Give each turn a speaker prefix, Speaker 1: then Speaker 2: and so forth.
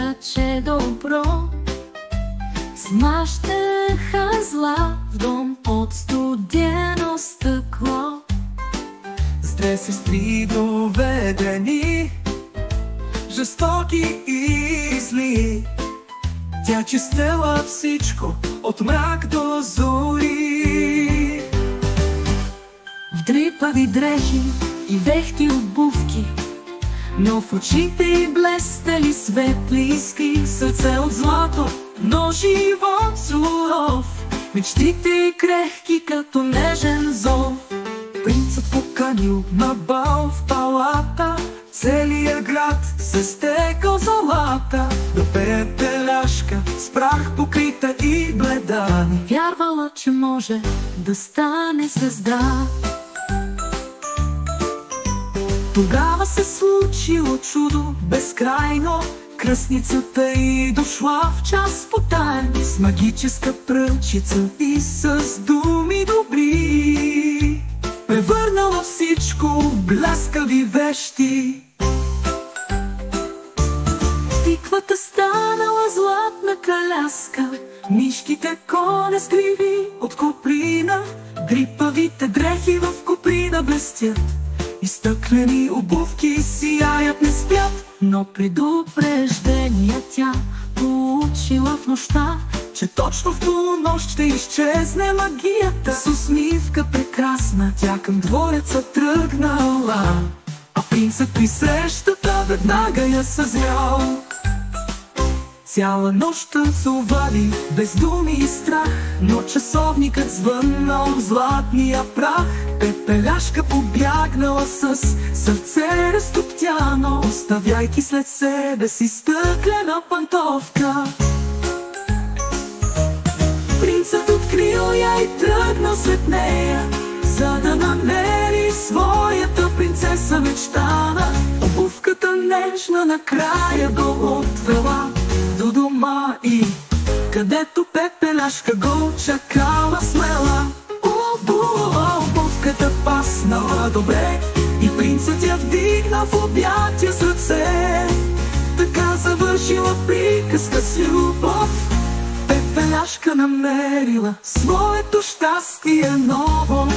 Speaker 1: момичаче добро, смащаха зла в дом от студено стъкло.
Speaker 2: С две сестри доведени, жестоки и зли, тя чистела всичко от мрак до зори.
Speaker 1: В дрипави дрежи и вехти обувки, но в очите й блестели светли искри. Сърце от злато, но живот суров, мечтите й крехки като нежен зов.
Speaker 2: Принцът поканил на бал в палата, целият град се стекал злата. Да пее пеляшка с прах покрита и бледа,
Speaker 1: не вярвала, че може да стане звезда.
Speaker 2: Тогава се случило чудо безкрайно, кръстницата й дошла в час потаен, с магическа пръчица и с думи добри превърнала всичко в бляскави вещи.
Speaker 1: Тиквата станала златна каляска, мишките коне скриви от коприна, дрипавите дрехи в коприна блестят, изтъклени обувки сияят, не спят. Но предупреждения тя получила в нощта, че точно в полунощ ще изчезне магията.
Speaker 2: С усмивка прекрасна тя към двореца тръгнала, а принцът при срещата веднага я съзрял. Цяла нощ танцували без думи и страх, но часовникът звъннал в златния прах. Пепеляшка побягнала с сърце разтоптяно, оставяйки след себе си стъклена пантовка. Принцът открил я и тръгнал след нея, за да намери своята принцеса мечтана. Обувката нежна накрая го отвела до дома и където пепеляшка го чакала смела. Обувката паснала добре и принцът я вдигна в обятия с ръце. Така завършила приказка с любов, пепеляшка намерила своето щастие ново.